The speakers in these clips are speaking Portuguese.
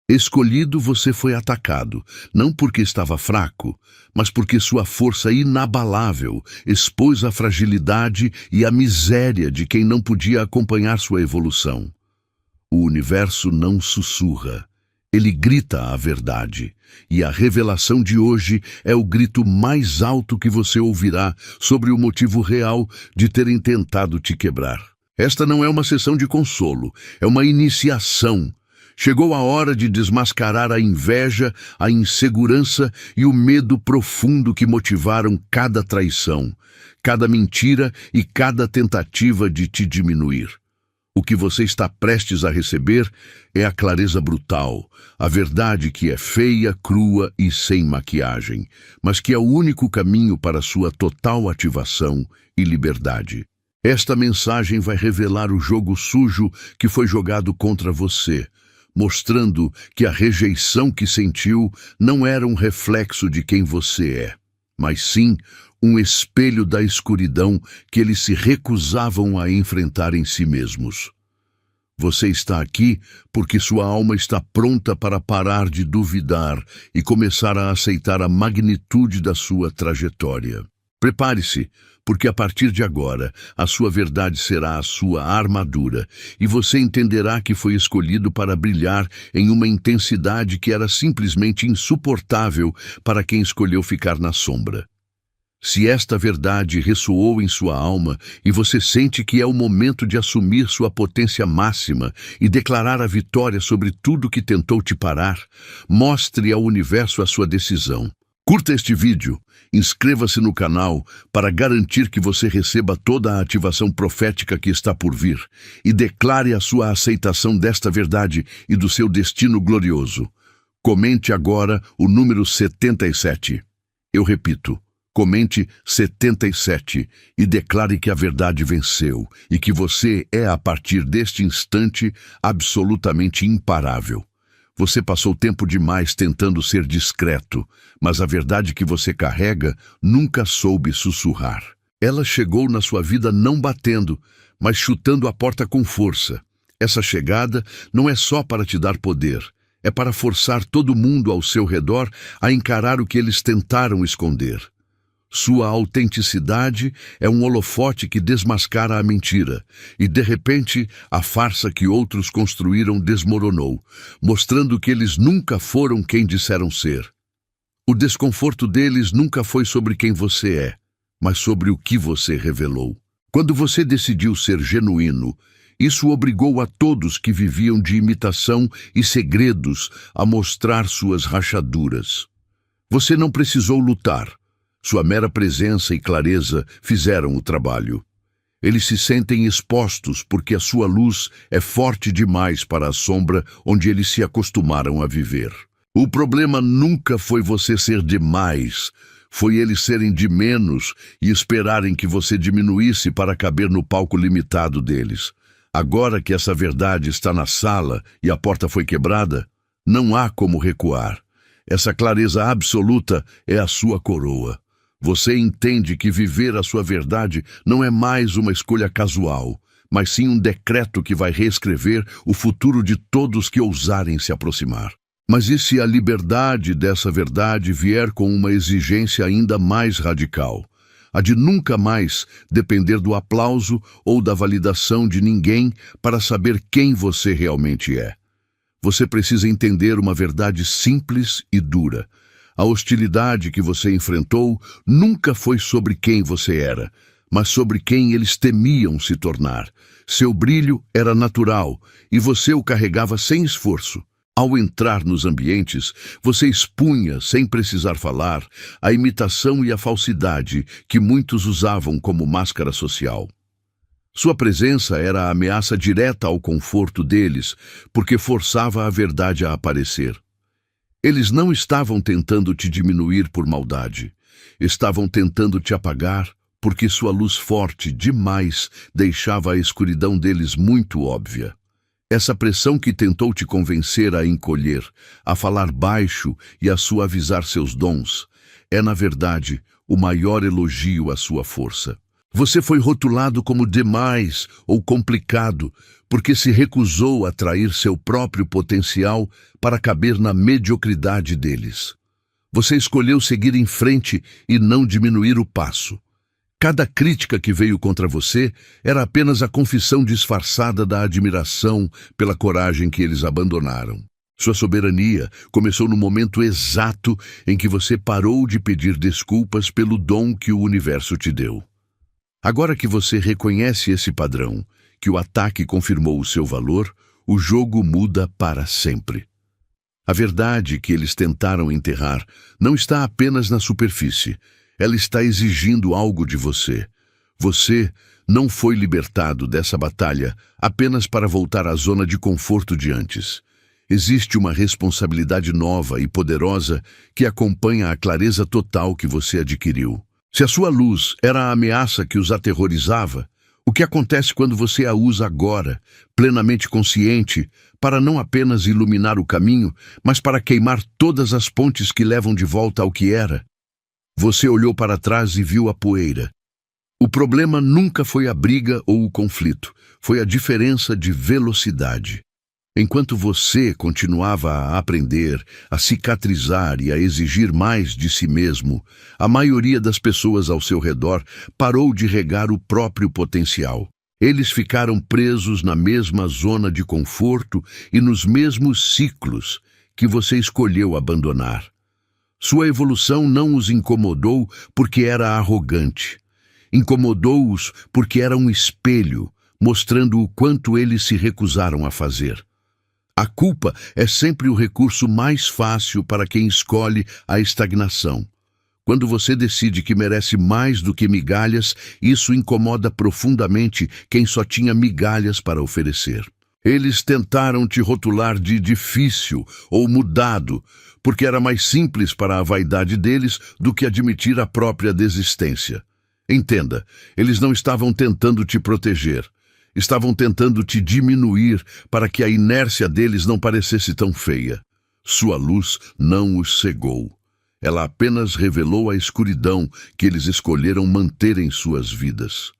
Escolhido, você foi atacado, não porque estava fraco, mas porque sua força inabalável expôs a fragilidade e a miséria de quem não podia acompanhar sua evolução. O universo não sussurra, ele grita a verdade, e a revelação de hoje é o grito mais alto que você ouvirá sobre o motivo real de terem tentado te quebrar. Esta não é uma sessão de consolo, é uma iniciação. Chegou a hora de desmascarar a inveja, a insegurança e o medo profundo que motivaram cada traição, cada mentira e cada tentativa de te diminuir. O que você está prestes a receber é a clareza brutal, a verdade que é feia, crua e sem maquiagem, mas que é o único caminho para sua total ativação e liberdade. Esta mensagem vai revelar o jogo sujo que foi jogado contra você, mostrando que a rejeição que sentiu não era um reflexo de quem você é, mas sim um espelho da escuridão que eles se recusavam a enfrentar em si mesmos. Você está aqui porque sua alma está pronta para parar de duvidar e começar a aceitar a magnitude da sua trajetória. Prepare-se, porque a partir de agora, a sua verdade será a sua armadura, e você entenderá que foi escolhido para brilhar em uma intensidade que era simplesmente insuportável para quem escolheu ficar na sombra. Se esta verdade ressoou em sua alma e você sente que é o momento de assumir sua potência máxima e declarar a vitória sobre tudo que tentou te parar, mostre ao universo a sua decisão. Curta este vídeo, inscreva-se no canal para garantir que você receba toda a ativação profética que está por vir e declare a sua aceitação desta verdade e do seu destino glorioso. Comente agora o número 77. Eu repito, comente 77 e declare que a verdade venceu e que você é, a partir deste instante, absolutamente imparável. Você passou tempo demais tentando ser discreto, mas a verdade que você carrega nunca soube sussurrar. Ela chegou na sua vida não batendo, mas chutando a porta com força. Essa chegada não é só para te dar poder, é para forçar todo mundo ao seu redor a encarar o que eles tentaram esconder. Sua autenticidade é um holofote que desmascara a mentira, e de repente a farsa que outros construíram desmoronou, mostrando que eles nunca foram quem disseram ser. O desconforto deles nunca foi sobre quem você é, mas sobre o que você revelou. Quando você decidiu ser genuíno, isso obrigou a todos que viviam de imitação e segredos a mostrar suas rachaduras. Você não precisou lutar. Sua mera presença e clareza fizeram o trabalho. Eles se sentem expostos porque a sua luz é forte demais para a sombra onde eles se acostumaram a viver. O problema nunca foi você ser demais, foi eles serem de menos e esperarem que você diminuísse para caber no palco limitado deles. Agora que essa verdade está na sala e a porta foi quebrada, não há como recuar. Essa clareza absoluta é a sua coroa. Você entende que viver a sua verdade não é mais uma escolha casual, mas sim um decreto que vai reescrever o futuro de todos que ousarem se aproximar. Mas e se a liberdade dessa verdade vier com uma exigência ainda mais radical? A de nunca mais depender do aplauso ou da validação de ninguém para saber quem você realmente é. Você precisa entender uma verdade simples e dura. A hostilidade que você enfrentou nunca foi sobre quem você era, mas sobre quem eles temiam se tornar. Seu brilho era natural e você o carregava sem esforço. Ao entrar nos ambientes, você expunha, sem precisar falar, a imitação e a falsidade que muitos usavam como máscara social. Sua presença era a ameaça direta ao conforto deles, porque forçava a verdade a aparecer. Eles não estavam tentando te diminuir por maldade. Estavam tentando te apagar porque sua luz forte demais deixava a escuridão deles muito óbvia. Essa pressão que tentou te convencer a encolher, a falar baixo e a suavizar seus dons, é, na verdade, o maior elogio à sua força. Você foi rotulado como demais ou complicado porque se recusou a trair seu próprio potencial para caber na mediocridade deles. Você escolheu seguir em frente e não diminuir o passo. Cada crítica que veio contra você era apenas a confissão disfarçada da admiração pela coragem que eles abandonaram. Sua soberania começou no momento exato em que você parou de pedir desculpas pelo dom que o universo te deu. Agora que você reconhece esse padrão, que o ataque confirmou o seu valor, o jogo muda para sempre. A verdade que eles tentaram enterrar não está apenas na superfície. Ela está exigindo algo de você. Você não foi libertado dessa batalha apenas para voltar à zona de conforto de antes. Existe uma responsabilidade nova e poderosa que acompanha a clareza total que você adquiriu. Se a sua luz era a ameaça que os aterrorizava, o que acontece quando você a usa agora, plenamente consciente, para não apenas iluminar o caminho, mas para queimar todas as pontes que levam de volta ao que era? Você olhou para trás e viu a poeira. O problema nunca foi a briga ou o conflito, foi a diferença de velocidade. Enquanto você continuava a aprender, a cicatrizar e a exigir mais de si mesmo, a maioria das pessoas ao seu redor parou de regar o próprio potencial. Eles ficaram presos na mesma zona de conforto e nos mesmos ciclos que você escolheu abandonar. Sua evolução não os incomodou porque era arrogante. Incomodou-os porque era um espelho, mostrando o quanto eles se recusaram a fazer. A culpa é sempre o recurso mais fácil para quem escolhe a estagnação. Quando você decide que merece mais do que migalhas, isso incomoda profundamente quem só tinha migalhas para oferecer. Eles tentaram te rotular de difícil ou mudado, porque era mais simples para a vaidade deles do que admitir a própria desistência. Entenda, eles não estavam tentando te proteger. Estavam tentando te diminuir para que a inércia deles não parecesse tão feia. Sua luz não os cegou. Ela apenas revelou a escuridão que eles escolheram manter em suas vidas.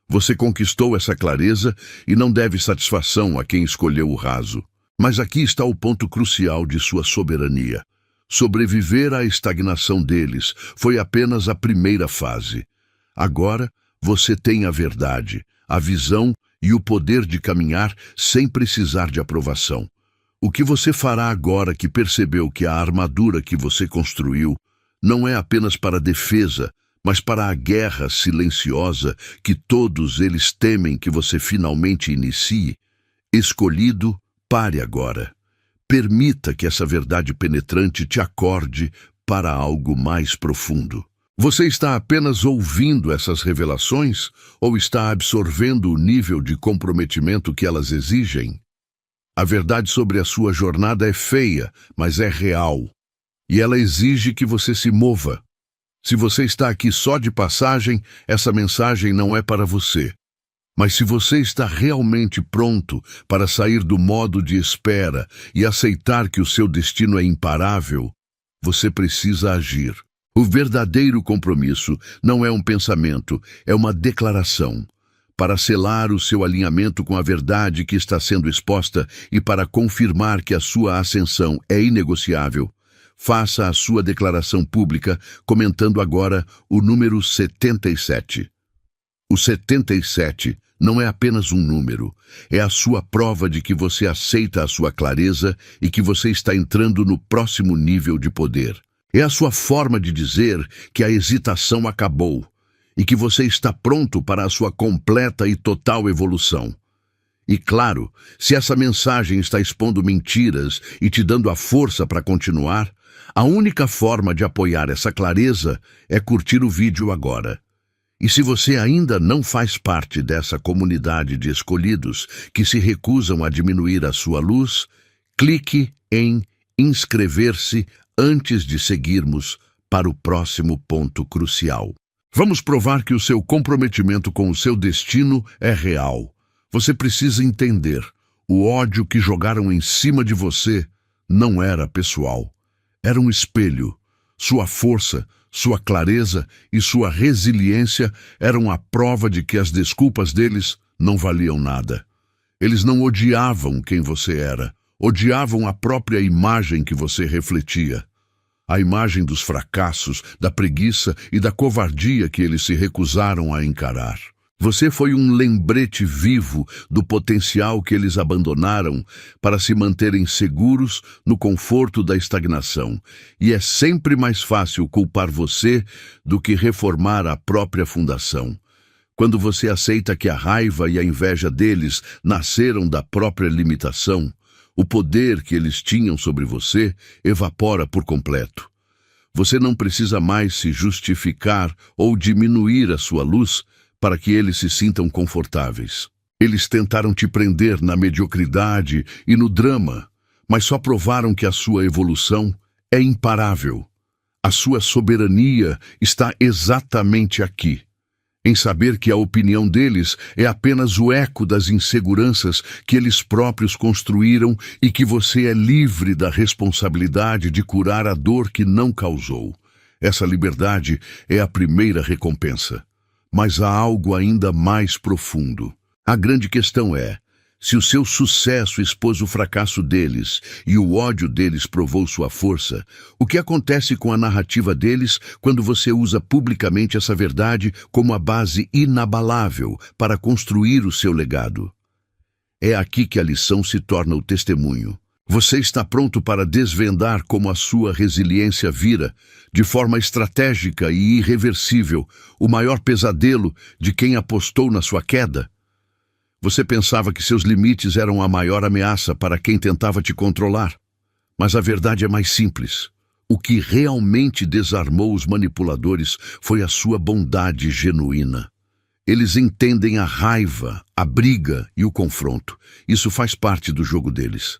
Você conquistou essa clareza e não deve satisfação a quem escolheu o raso. Mas aqui está o ponto crucial de sua soberania. Sobreviver à estagnação deles foi apenas a primeira fase. Agora, você tem a verdade, a visão e o poder de caminhar sem precisar de aprovação. O que você fará agora que percebeu que a armadura que você construiu não é apenas para defesa, mas para a guerra silenciosa que todos eles temem que você finalmente inicie? Escolhido, pare agora. Permita que essa verdade penetrante te acorde para algo mais profundo. Você está apenas ouvindo essas revelações ou está absorvendo o nível de comprometimento que elas exigem? A verdade sobre a sua jornada é feia, mas é real. E ela exige que você se mova. Se você está aqui só de passagem, essa mensagem não é para você. Mas se você está realmente pronto para sair do modo de espera e aceitar que o seu destino é imparável, você precisa agir. O verdadeiro compromisso não é um pensamento, é uma declaração. Para selar o seu alinhamento com a verdade que está sendo exposta e para confirmar que a sua ascensão é inegociável, faça a sua declaração pública comentando agora o número 77. O 77 não é apenas um número, é a sua prova de que você aceita a sua clareza e que você está entrando no próximo nível de poder. É a sua forma de dizer que a hesitação acabou e que você está pronto para a sua completa e total evolução. E claro, se essa mensagem está expondo mentiras e te dando a força para continuar, a única forma de apoiar essa clareza é curtir o vídeo agora. E se você ainda não faz parte dessa comunidade de escolhidos que se recusam a diminuir a sua luz, clique em inscrever-se antes de seguirmos para o próximo ponto crucial. Vamos provar que o seu comprometimento com o seu destino é real. Você precisa entender, o ódio que jogaram em cima de você não era pessoal. Era um espelho. Sua força, sua clareza e sua resiliência eram a prova de que as desculpas deles não valiam nada. Eles não odiavam quem você era, odiavam a própria imagem que você refletia. A imagem dos fracassos, da preguiça e da covardia que eles se recusaram a encarar. Você foi um lembrete vivo do potencial que eles abandonaram para se manterem seguros no conforto da estagnação. E é sempre mais fácil culpar você do que reformar a própria fundação. Quando você aceita que a raiva e a inveja deles nasceram da própria limitação, o poder que eles tinham sobre você evapora por completo. Você não precisa mais se justificar ou diminuir a sua luz para que eles se sintam confortáveis. Eles tentaram te prender na mediocridade e no drama, mas só provaram que a sua evolução é imparável. A sua soberania está exatamente aqui, em saber que a opinião deles é apenas o eco das inseguranças que eles próprios construíram e que você é livre da responsabilidade de curar a dor que não causou. Essa liberdade é a primeira recompensa. Mas há algo ainda mais profundo. A grande questão é, se o seu sucesso expôs o fracasso deles e o ódio deles provou sua força, o que acontece com a narrativa deles quando você usa publicamente essa verdade como a base inabalável para construir o seu legado? É aqui que a lição se torna o testemunho. Você está pronto para desvendar como a sua resiliência vira, de forma estratégica e irreversível, o maior pesadelo de quem apostou na sua queda? Você pensava que seus limites eram a maior ameaça para quem tentava te controlar. Mas a verdade é mais simples. O que realmente desarmou os manipuladores foi a sua bondade genuína. Eles entendem a raiva, a briga e o confronto. Isso faz parte do jogo deles.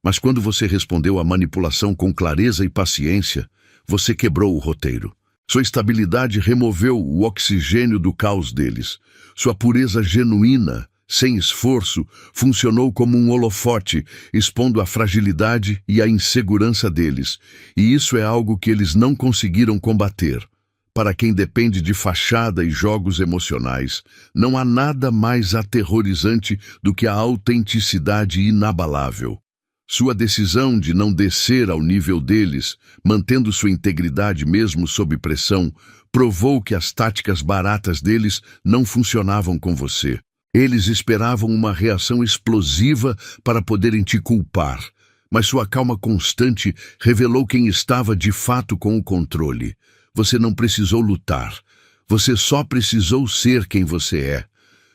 Mas quando você respondeu à manipulação com clareza e paciência, você quebrou o roteiro. Sua estabilidade removeu o oxigênio do caos deles. Sua pureza genuína, sem esforço, funcionou como um holofote, expondo a fragilidade e a insegurança deles. E isso é algo que eles não conseguiram combater. Para quem depende de fachada e jogos emocionais, não há nada mais aterrorizante do que a autenticidade inabalável. Sua decisão de não descer ao nível deles, mantendo sua integridade mesmo sob pressão, provou que as táticas baratas deles não funcionavam com você. Eles esperavam uma reação explosiva para poderem te culpar, mas sua calma constante revelou quem estava de fato com o controle. Você não precisou lutar, você só precisou ser quem você é.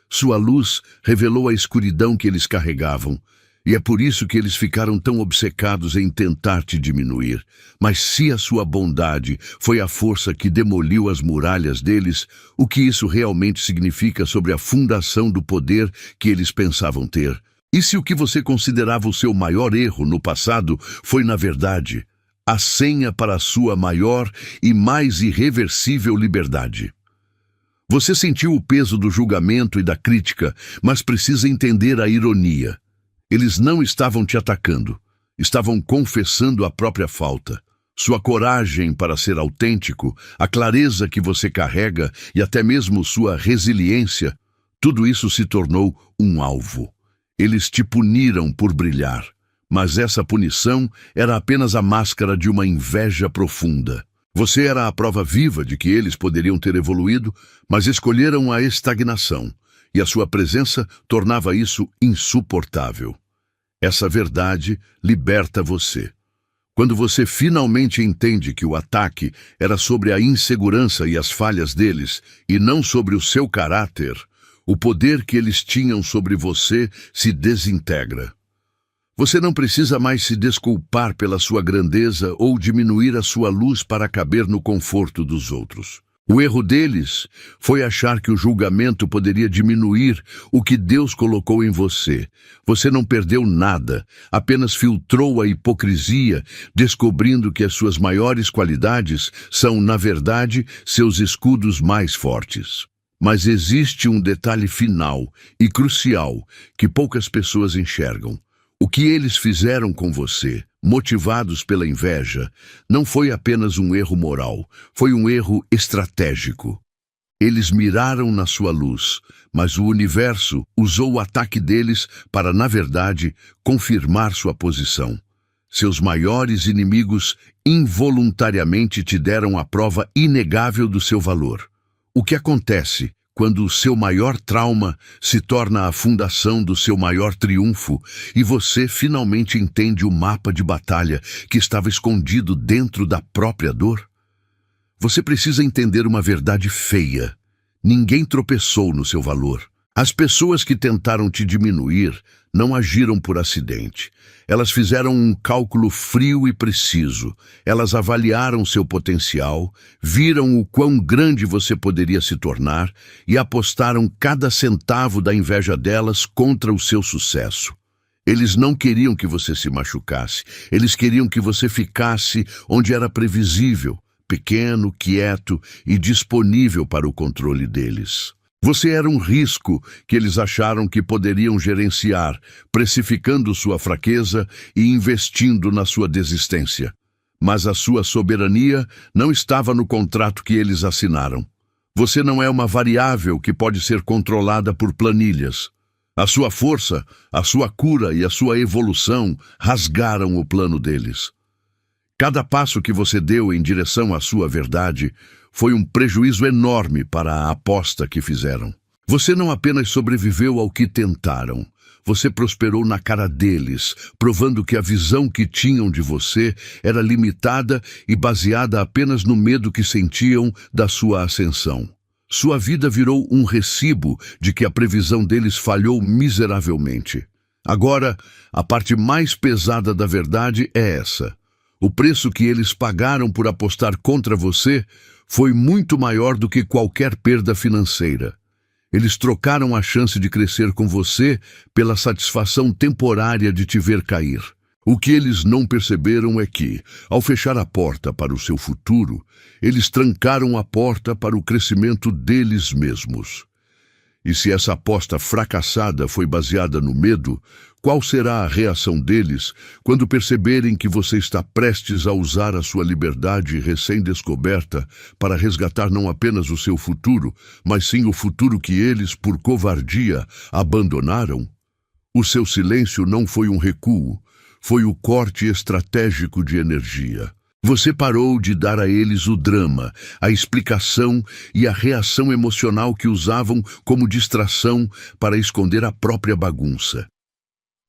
Sua luz revelou a escuridão que eles carregavam, e é por isso que eles ficaram tão obcecados em tentar te diminuir. Mas se a sua bondade foi a força que demoliu as muralhas deles, o que isso realmente significa sobre a fundação do poder que eles pensavam ter? E se o que você considerava o seu maior erro no passado foi, na verdade, a senha para a sua maior e mais irreversível liberdade? Você sentiu o peso do julgamento e da crítica, mas precisa entender a ironia. Eles não estavam te atacando, estavam confessando a própria falta. Sua coragem para ser autêntico, a clareza que você carrega e até mesmo sua resiliência, tudo isso se tornou um alvo. Eles te puniram por brilhar, mas essa punição era apenas a máscara de uma inveja profunda. Você era a prova viva de que eles poderiam ter evoluído, mas escolheram a estagnação. E a sua presença tornava isso insuportável. Essa verdade liberta você. Quando você finalmente entende que o ataque era sobre a insegurança e as falhas deles, e não sobre o seu caráter, o poder que eles tinham sobre você se desintegra. Você não precisa mais se desculpar pela sua grandeza ou diminuir a sua luz para caber no conforto dos outros. O erro deles foi achar que o julgamento poderia diminuir o que Deus colocou em você. Você não perdeu nada, apenas filtrou a hipocrisia, descobrindo que as suas maiores qualidades são, na verdade, seus escudos mais fortes. Mas existe um detalhe final e crucial que poucas pessoas enxergam. O que eles fizeram com você, motivados pela inveja, não foi apenas um erro moral, foi um erro estratégico. Eles miraram na sua luz, mas o universo usou o ataque deles para, na verdade, confirmar sua posição. Seus maiores inimigos involuntariamente te deram a prova inegável do seu valor. O que acontece quando o seu maior trauma se torna a fundação do seu maior triunfo e você finalmente entende o mapa de batalha que estava escondido dentro da própria dor? Você precisa entender uma verdade feia. Ninguém tropeçou no seu valor. As pessoas que tentaram te diminuir não agiram por acidente. Elas fizeram um cálculo frio e preciso. Elas avaliaram seu potencial, viram o quão grande você poderia se tornar e apostaram cada centavo da inveja delas contra o seu sucesso. Eles não queriam que você se machucasse. Eles queriam que você ficasse onde era previsível, pequeno, quieto e disponível para o controle deles. Você era um risco que eles acharam que poderiam gerenciar, precificando sua fraqueza e investindo na sua desistência. Mas a sua soberania não estava no contrato que eles assinaram. Você não é uma variável que pode ser controlada por planilhas. A sua força, a sua cura e a sua evolução rasgaram o plano deles. Cada passo que você deu em direção à sua verdade foi um prejuízo enorme para a aposta que fizeram. Você não apenas sobreviveu ao que tentaram, você prosperou na cara deles, provando que a visão que tinham de você era limitada e baseada apenas no medo que sentiam da sua ascensão. Sua vida virou um recibo de que a previsão deles falhou miseravelmente. Agora, a parte mais pesada da verdade é essa. O preço que eles pagaram por apostar contra você foi muito maior do que qualquer perda financeira. Eles trocaram a chance de crescer com você pela satisfação temporária de te ver cair. O que eles não perceberam é que, ao fechar a porta para o seu futuro, eles trancaram a porta para o crescimento deles mesmos. E se essa aposta fracassada foi baseada no medo, qual será a reação deles quando perceberem que você está prestes a usar a sua liberdade recém-descoberta para resgatar não apenas o seu futuro, mas sim o futuro que eles, por covardia, abandonaram? O seu silêncio não foi um recuo, foi o corte estratégico de energia. Você parou de dar a eles o drama, a explicação e a reação emocional que usavam como distração para esconder a própria bagunça.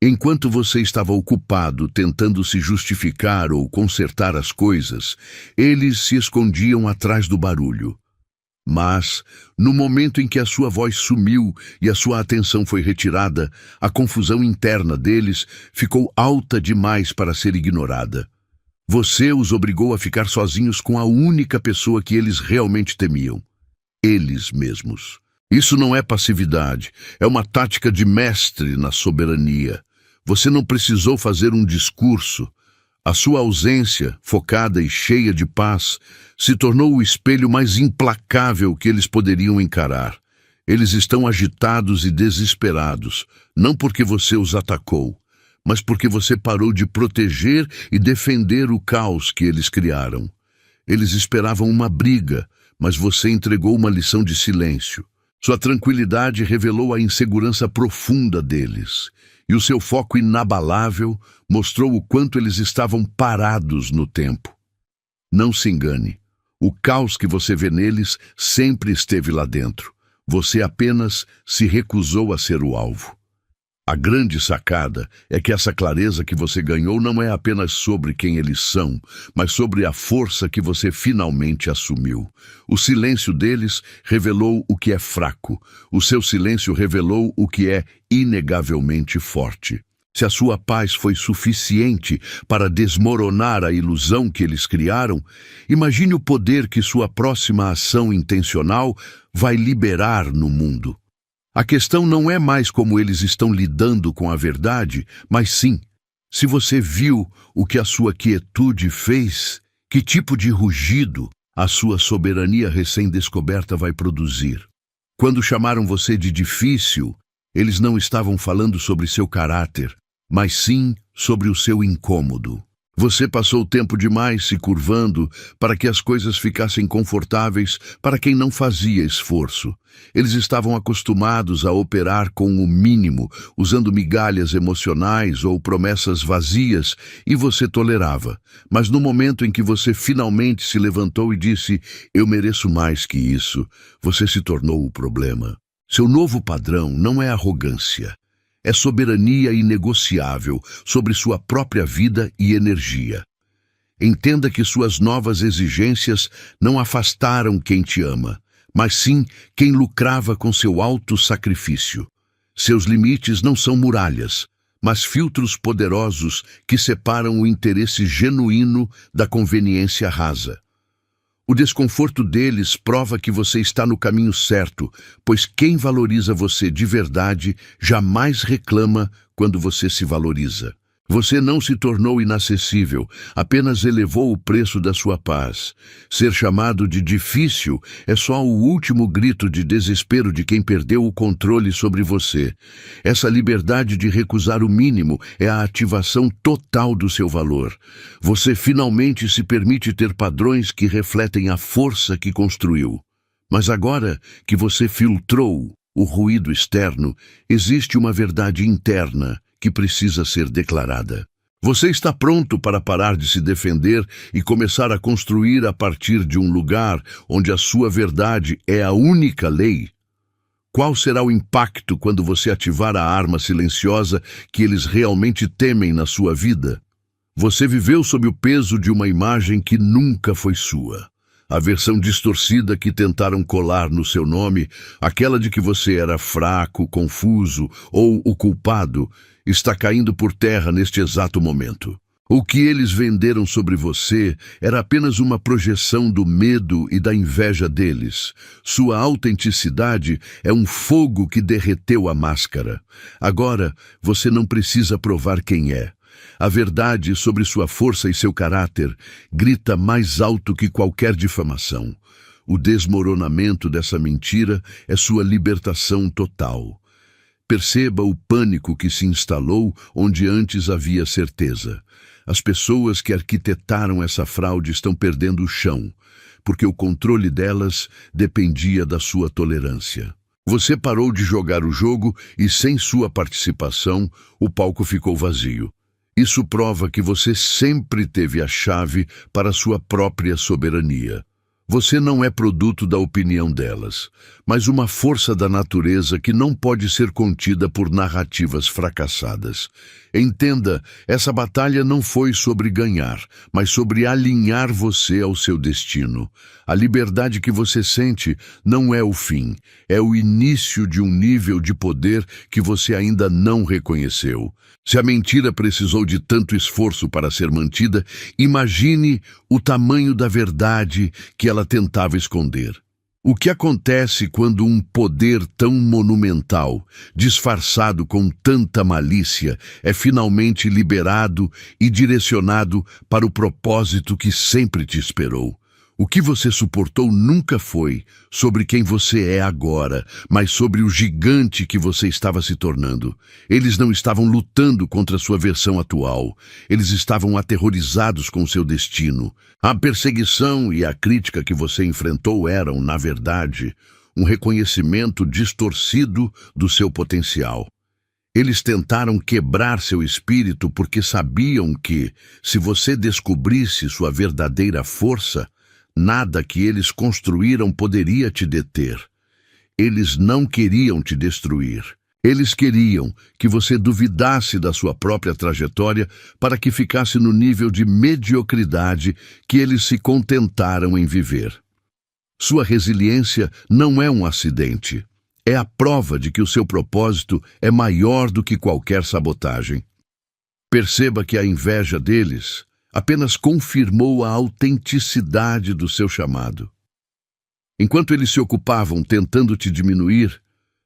Enquanto você estava ocupado tentando se justificar ou consertar as coisas, eles se escondiam atrás do barulho. Mas, no momento em que a sua voz sumiu e a sua atenção foi retirada, a confusão interna deles ficou alta demais para ser ignorada. Você os obrigou a ficar sozinhos com a única pessoa que eles realmente temiam: eles mesmos. Isso não é passividade, é uma tática de mestre na soberania. Você não precisou fazer um discurso. A sua ausência, focada e cheia de paz, se tornou o espelho mais implacável que eles poderiam encarar. Eles estão agitados e desesperados, não porque você os atacou, mas porque você parou de proteger e defender o caos que eles criaram. Eles esperavam uma briga, mas você entregou uma lição de silêncio. Sua tranquilidade revelou a insegurança profunda deles, e o seu foco inabalável mostrou o quanto eles estavam parados no tempo. Não se engane, o caos que você vê neles sempre esteve lá dentro. Você apenas se recusou a ser o alvo. A grande sacada é que essa clareza que você ganhou não é apenas sobre quem eles são, mas sobre a força que você finalmente assumiu. O silêncio deles revelou o que é fraco. O seu silêncio revelou o que é inegavelmente forte. Se a sua paz foi suficiente para desmoronar a ilusão que eles criaram, imagine o poder que sua próxima ação intencional vai liberar no mundo. A questão não é mais como eles estão lidando com a verdade, mas sim, se você viu o que a sua quietude fez, que tipo de rugido a sua soberania recém-descoberta vai produzir. Quando chamaram você de difícil, eles não estavam falando sobre seu caráter, mas sim sobre o seu incômodo. Você passou tempo demais se curvando para que as coisas ficassem confortáveis para quem não fazia esforço. Eles estavam acostumados a operar com o mínimo, usando migalhas emocionais ou promessas vazias, e você tolerava. Mas no momento em que você finalmente se levantou e disse, "Eu mereço mais que isso", você se tornou o problema. Seu novo padrão não é arrogância. É soberania inegociável sobre sua própria vida e energia. Entenda que suas novas exigências não afastaram quem te ama, mas sim quem lucrava com seu alto sacrifício. Seus limites não são muralhas, mas filtros poderosos que separam o interesse genuíno da conveniência rasa. O desconforto deles prova que você está no caminho certo, pois quem valoriza você de verdade jamais reclama quando você se valoriza. Você não se tornou inacessível, apenas elevou o preço da sua paz. Ser chamado de difícil é só o último grito de desespero de quem perdeu o controle sobre você. Essa liberdade de recusar o mínimo é a ativação total do seu valor. Você finalmente se permite ter padrões que refletem a força que construiu. Mas agora que você filtrou o ruído externo, existe uma verdade interna que precisa ser declarada. Você está pronto para parar de se defender e começar a construir a partir de um lugar onde a sua verdade é a única lei? Qual será o impacto quando você ativar a arma silenciosa que eles realmente temem na sua vida? Você viveu sob o peso de uma imagem que nunca foi sua. A versão distorcida que tentaram colar no seu nome, aquela de que você era fraco, confuso ou o culpado, está caindo por terra neste exato momento. O que eles venderam sobre você era apenas uma projeção do medo e da inveja deles. Sua autenticidade é um fogo que derreteu a máscara. Agora, você não precisa provar quem é. A verdade sobre sua força e seu caráter grita mais alto que qualquer difamação. O desmoronamento dessa mentira é sua libertação total. Perceba o pânico que se instalou onde antes havia certeza. As pessoas que arquitetaram essa fraude estão perdendo o chão, porque o controle delas dependia da sua tolerância. Você parou de jogar o jogo e, sem sua participação, o palco ficou vazio. Isso prova que você sempre teve a chave para sua própria soberania. Você não é produto da opinião delas, mas uma força da natureza que não pode ser contida por narrativas fracassadas. Entenda, essa batalha não foi sobre ganhar, mas sobre alinhar você ao seu destino. A liberdade que você sente não é o fim, é o início de um nível de poder que você ainda não reconheceu. Se a mentira precisou de tanto esforço para ser mantida, imagine o tamanho da verdade que ela tentava esconder. O que acontece quando um poder tão monumental, disfarçado com tanta malícia, é finalmente liberado e direcionado para o propósito que sempre te esperou? O que você suportou nunca foi sobre quem você é agora, mas sobre o gigante que você estava se tornando. Eles não estavam lutando contra sua versão atual. Eles estavam aterrorizados com seu destino. A perseguição e a crítica que você enfrentou eram, na verdade, um reconhecimento distorcido do seu potencial. Eles tentaram quebrar seu espírito porque sabiam que, se você descobrisse sua verdadeira força, nada que eles construíram poderia te deter. Eles não queriam te destruir. Eles queriam que você duvidasse da sua própria trajetória para que ficasse no nível de mediocridade que eles se contentaram em viver. Sua resiliência não é um acidente. É a prova de que o seu propósito é maior do que qualquer sabotagem. Perceba que a inveja deles apenas confirmou a autenticidade do seu chamado. Enquanto eles se ocupavam tentando te diminuir,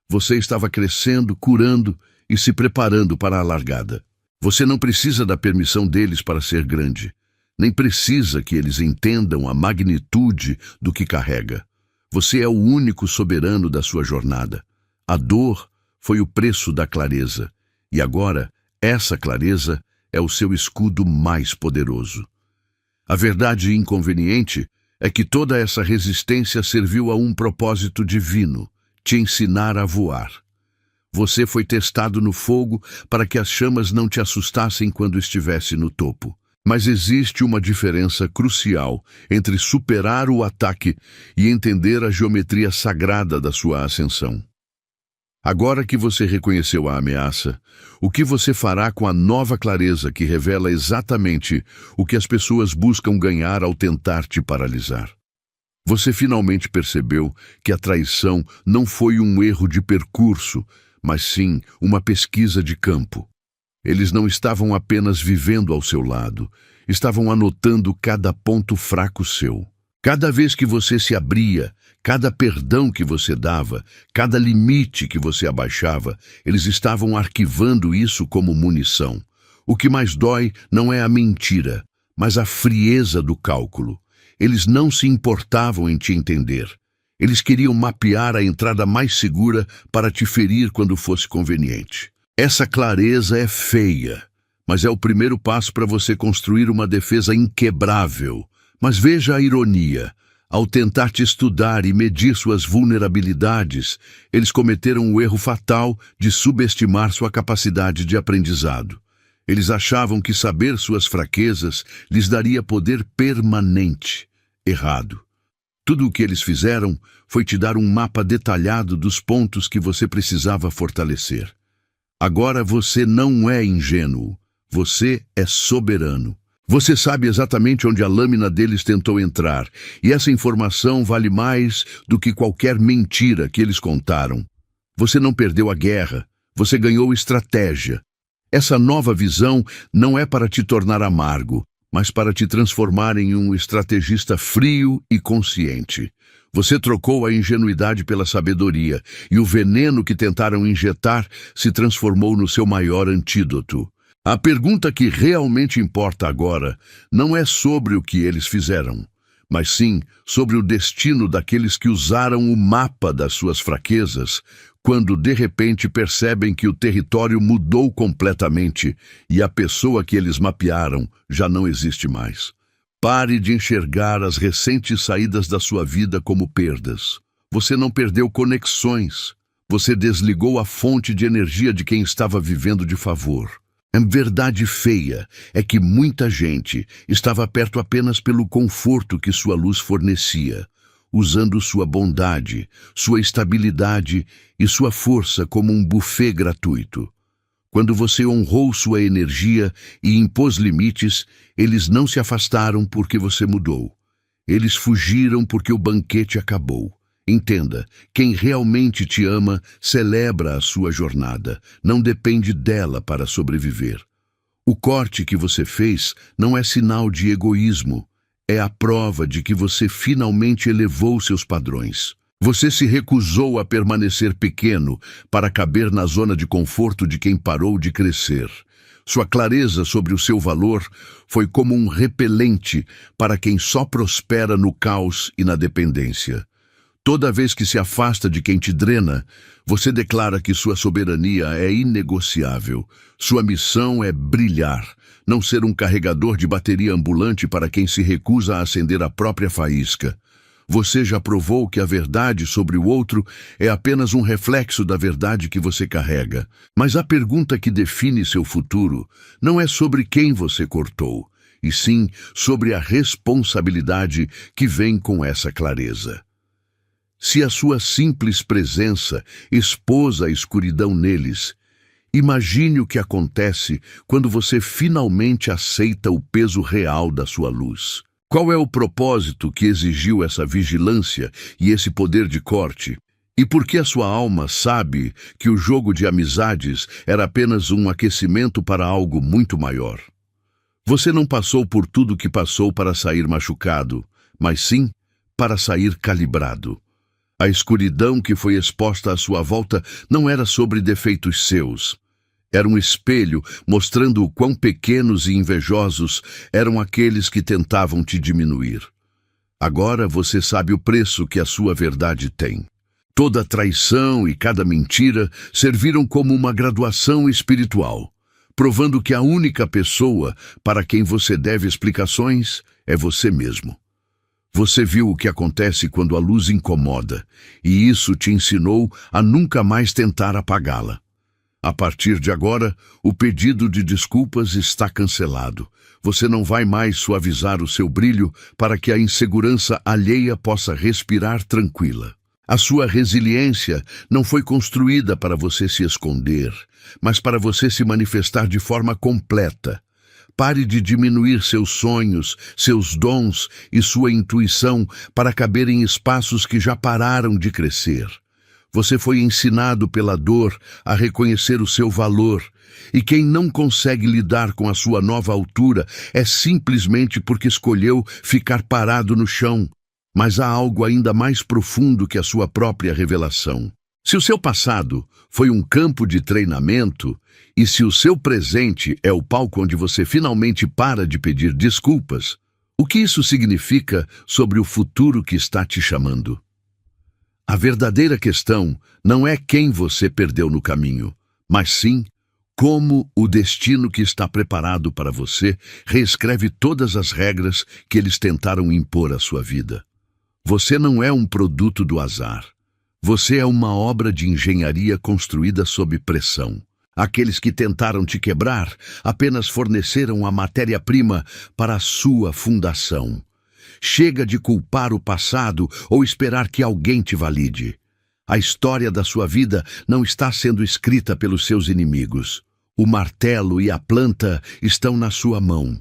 você estava crescendo, curando e se preparando para a largada. Você não precisa da permissão deles para ser grande, nem precisa que eles entendam a magnitude do que carrega. Você é o único soberano da sua jornada. A dor foi o preço da clareza, e agora essa clareza é o seu escudo mais poderoso. A verdade inconveniente é que toda essa resistência serviu a um propósito divino: te ensinar a voar. Você foi testado no fogo para que as chamas não te assustassem quando estivesse no topo. Mas existe uma diferença crucial entre superar o ataque e entender a geometria sagrada da sua ascensão. Agora que você reconheceu a ameaça, o que você fará com a nova clareza que revela exatamente o que as pessoas buscam ganhar ao tentar te paralisar? Você finalmente percebeu que a traição não foi um erro de percurso, mas sim uma pesquisa de campo. Eles não estavam apenas vivendo ao seu lado, estavam anotando cada ponto fraco seu. Cada vez que você se abria, cada perdão que você dava, cada limite que você abaixava, eles estavam arquivando isso como munição. O que mais dói não é a mentira, mas a frieza do cálculo. Eles não se importavam em te entender. Eles queriam mapear a entrada mais segura para te ferir quando fosse conveniente. Essa clareza é feia, mas é o primeiro passo para você construir uma defesa inquebrável. Mas veja a ironia. Ao tentar te estudar e medir suas vulnerabilidades, eles cometeram o erro fatal de subestimar sua capacidade de aprendizado. Eles achavam que saber suas fraquezas lhes daria poder permanente. Errado. Tudo o que eles fizeram foi te dar um mapa detalhado dos pontos que você precisava fortalecer. Agora você não é ingênuo, você é soberano. Você sabe exatamente onde a lâmina deles tentou entrar, e essa informação vale mais do que qualquer mentira que eles contaram. Você não perdeu a guerra, você ganhou estratégia. Essa nova visão não é para te tornar amargo, mas para te transformar em um estrategista frio e consciente. Você trocou a ingenuidade pela sabedoria, e o veneno que tentaram injetar se transformou no seu maior antídoto. A pergunta que realmente importa agora não é sobre o que eles fizeram, mas sim sobre o destino daqueles que usaram o mapa das suas fraquezas, quando de repente percebem que o território mudou completamente e a pessoa que eles mapearam já não existe mais. Pare de enxergar as recentes saídas da sua vida como perdas. Você não perdeu conexões. Você desligou a fonte de energia de quem estava vivendo de favor. A verdade feia é que muita gente estava perto apenas pelo conforto que sua luz fornecia, usando sua bondade, sua estabilidade e sua força como um buffet gratuito. Quando você honrou sua energia e impôs limites, eles não se afastaram porque você mudou. Eles fugiram porque o banquete acabou. Entenda, quem realmente te ama celebra a sua jornada, não depende dela para sobreviver. O corte que você fez não é sinal de egoísmo, é a prova de que você finalmente elevou seus padrões. Você se recusou a permanecer pequeno para caber na zona de conforto de quem parou de crescer. Sua clareza sobre o seu valor foi como um repelente para quem só prospera no caos e na dependência. Toda vez que se afasta de quem te drena, você declara que sua soberania é inegociável. Sua missão é brilhar, não ser um carregador de bateria ambulante para quem se recusa a acender a própria faísca. Você já provou que a verdade sobre o outro é apenas um reflexo da verdade que você carrega. Mas a pergunta que define seu futuro não é sobre quem você cortou, e sim sobre a responsabilidade que vem com essa clareza. Se a sua simples presença expôs a escuridão neles, imagine o que acontece quando você finalmente aceita o peso real da sua luz. Qual é o propósito que exigiu essa vigilância e esse poder de corte? E por que a sua alma sabe que o jogo de amizades era apenas um aquecimento para algo muito maior? Você não passou por tudo o que passou para sair machucado, mas sim para sair calibrado. A escuridão que foi exposta à sua volta não era sobre defeitos seus. Era um espelho mostrando o quão pequenos e invejosos eram aqueles que tentavam te diminuir. Agora você sabe o preço que a sua verdade tem. Toda traição e cada mentira serviram como uma graduação espiritual. provando que a única pessoa para quem você deve explicações é você mesmo. Você viu o que acontece quando a luz incomoda, e isso te ensinou a nunca mais tentar apagá-la. A partir de agora, o pedido de desculpas está cancelado. Você não vai mais suavizar o seu brilho para que a insegurança alheia possa respirar tranquila. A sua resiliência não foi construída para você se esconder, mas para você se manifestar de forma completa. Pare de diminuir seus sonhos, seus dons e sua intuição para caber em espaços que já pararam de crescer. Você foi ensinado pela dor a reconhecer o seu valor, e quem não consegue lidar com a sua nova altura é simplesmente porque escolheu ficar parado no chão. Mas há algo ainda mais profundo que a sua própria revelação. Se o seu passado foi um campo de treinamento, e se o seu presente é o palco onde você finalmente para de pedir desculpas, o que isso significa sobre o futuro que está te chamando? A verdadeira questão não é quem você perdeu no caminho, mas sim como o destino que está preparado para você reescreve todas as regras que eles tentaram impor à sua vida. Você não é um produto do azar. Você é uma obra de engenharia construída sob pressão. Aqueles que tentaram te quebrar apenas forneceram a matéria-prima para a sua fundação. Chega de culpar o passado ou esperar que alguém te valide. A história da sua vida não está sendo escrita pelos seus inimigos. O martelo e a planta estão na sua mão.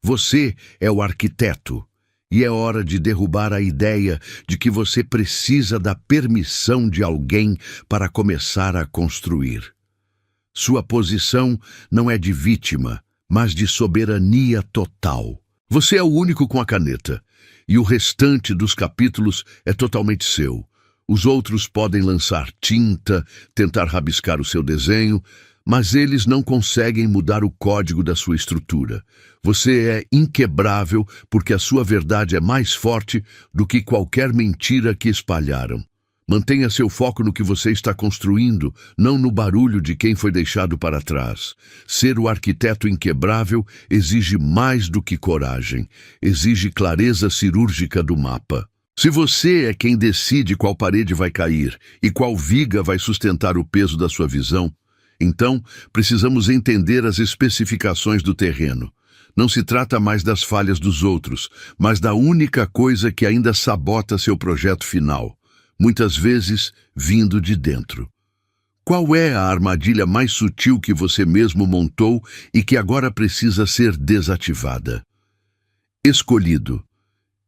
Você é o arquiteto. E é hora de derrubar a ideia de que você precisa da permissão de alguém para começar a construir. Sua posição não é de vítima, mas de soberania total. Você é o único com a caneta, e o restante dos capítulos é totalmente seu. Os outros podem lançar tinta, tentar rabiscar o seu desenho, mas eles não conseguem mudar o código da sua estrutura. Você é inquebrável porque a sua verdade é mais forte do que qualquer mentira que espalharam. Mantenha seu foco no que você está construindo, não no barulho de quem foi deixado para trás. Ser o arquiteto inquebrável exige mais do que coragem, exige clareza cirúrgica do mapa. Se você é quem decide qual parede vai cair e qual viga vai sustentar o peso da sua visão, então, precisamos entender as especificações do terreno. Não se trata mais das falhas dos outros, mas da única coisa que ainda sabota seu projeto final, muitas vezes vindo de dentro. Qual é a armadilha mais sutil que você mesmo montou e que agora precisa ser desativada? Escolhido.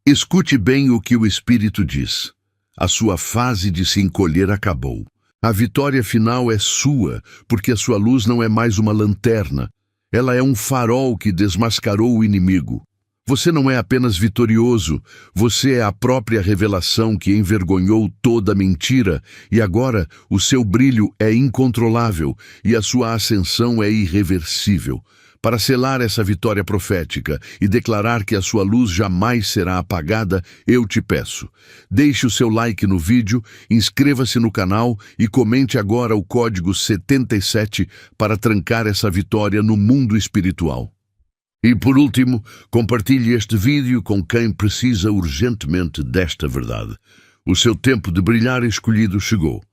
Escute bem o que o Espírito diz. A sua fase de se encolher acabou. A vitória final é sua, porque a sua luz não é mais uma lanterna. Ela é um farol que desmascarou o inimigo. Você não é apenas vitorioso, você é a própria revelação que envergonhou toda mentira, e agora o seu brilho é incontrolável e a sua ascensão é irreversível. Para selar essa vitória profética e declarar que a sua luz jamais será apagada, eu te peço. Deixe o seu like no vídeo, inscreva-se no canal e comente agora o código 77 para trancar essa vitória no mundo espiritual. E por último, compartilhe este vídeo com quem precisa urgentemente desta verdade. O seu tempo de brilhar escolhido chegou.